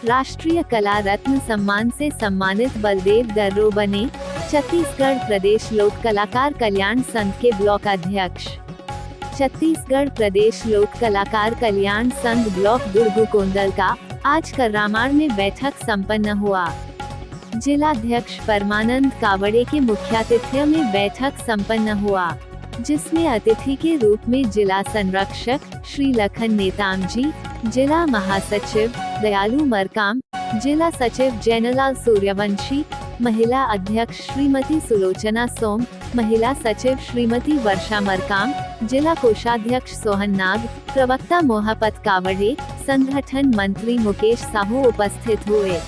राष्ट्रीय कला रत्न सम्मान से सम्मानित बलदेव दर्रो बने छत्तीसगढ़ प्रदेश लोक कलाकार कल्याण संघ के ब्लॉक अध्यक्ष। छत्तीसगढ़ प्रदेश लोक कलाकार कल्याण संघ ब्लॉक दुर्ग कोंदल का आज कर्रामाड़ में बैठक संपन्न हुआ। जिलाध्यक्ष परमानंद कावड़े के मुख्यातिथ्य में बैठक संपन्न हुआ, जिसमें अतिथि के रूप में जिला संरक्षक श्री लखन नेताम जी, जिला महासचिव दयालु मरकाम, जिला सचिव जैनलाल सूर्यवंशी, महिला अध्यक्ष श्रीमती सुलोचना सोम, महिला सचिव श्रीमती वर्षा मरकाम, जिला कोषाध्यक्ष सोहन नाग, प्रवक्ता मोहपत कावड़े, संगठन मंत्री मुकेश साहू उपस्थित हुए,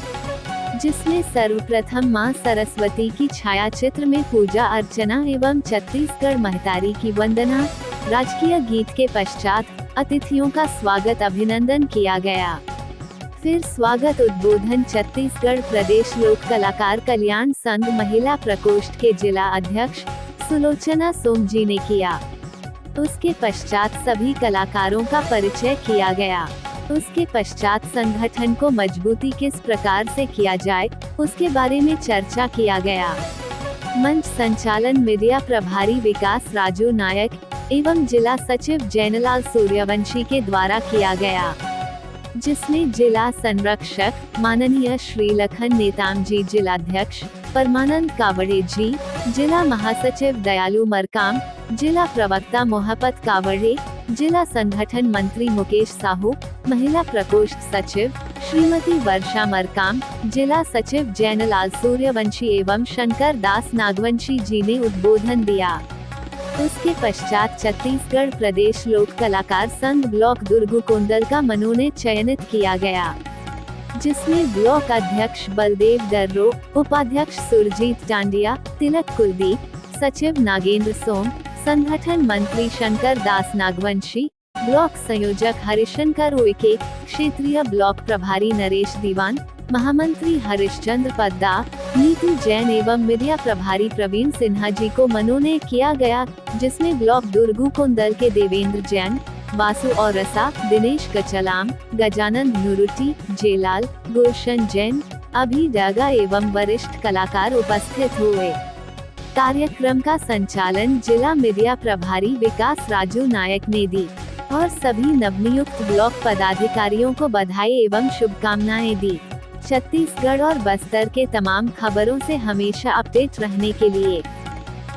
जिसमें सर्वप्रथम मां सरस्वती की छायाचित्र में पूजा अर्चना एवं छत्तीसगढ़ महतारी की वंदना, राजकीय गीत के पश्चात अतिथियों का स्वागत अभिनंदन किया गया। फिर स्वागत उद्बोधन छत्तीसगढ़ प्रदेश लोक कलाकार कल्याण संघ महिला प्रकोष्ठ के जिला अध्यक्ष सुलोचना सोम जी ने किया। उसके पश्चात सभी कलाकारों का परिचय किया गया। उसके पश्चात संगठन को मजबूती किस प्रकार से किया जाए, उसके बारे में चर्चा किया गया। मंच संचालन मीडिया प्रभारी विकास राजू नायक एवं जिला सचिव जैनलाल सूर्यवंशी के द्वारा किया गया, जिसमें जिला संरक्षक माननीय श्री लखन नेताम जी, जिलाध्यक्ष परमानंद कावड़े जी, जिला महासचिव दयालु मरकाम, जिला प्रवक्ता मोहपत कावड़े, जिला संगठन मंत्री मुकेश साहू, महिला प्रकोष्ठ सचिव श्रीमती वर्षा मरकाम, जिला सचिव जैनलाल सूर्यवंशी एवं शंकर दास नागवंशी जी ने उद्बोधन दिया। उसके पश्चात छत्तीसगढ़ प्रदेश लोक कलाकार संघ ब्लॉक दुर्ग कोंदल का मनोनीत चयनित किया गया, जिसमें ब्लॉक अध्यक्ष बलदेव दर्रो, उपाध्यक्ष सुरजीत टांडिया, तिलक कुलदीप, सचिव नागेंद्र सोम, संगठन मंत्री शंकर दास नागवंशी, ब्लॉक संयोजक हरिशंकर उइके, क्षेत्रीय ब्लॉक प्रभारी नरेश दीवान, महामंत्री हरिश्चंद्र पद्दा, नीतू जैन एवं मीडिया प्रभारी प्रवीण सिन्हा जी को मनोनीत किया गया, जिसमें ब्लॉक दुर्ग कोंदल के देवेंद्र जैन, वासु और रसा, दिनेश कचलाम, गजानंद नुरुटी, जेलाल, गुलशन जैन, अभी डागा एवं वरिष्ठ कलाकार उपस्थित हुए। कार्यक्रम का संचालन जिला मीडिया प्रभारी विकास राजू नायक ने दी और सभी नवनियुक्त ब्लॉक पदाधिकारियों को बधाई एवं शुभकामनाएं दी। छत्तीसगढ़ और बस्तर के तमाम खबरों से हमेशा अपडेट रहने के लिए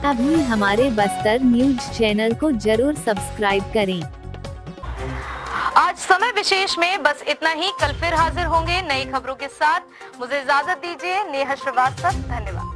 अभी हमारे बस्तर न्यूज चैनल को जरूर सब्सक्राइब करें। आज समय विशेष में बस इतना ही। कल फिर हाजिर होंगे नई खबरों के साथ। मुझे इजाजत दीजिए। नेहा श्रीवास्तव, धन्यवाद।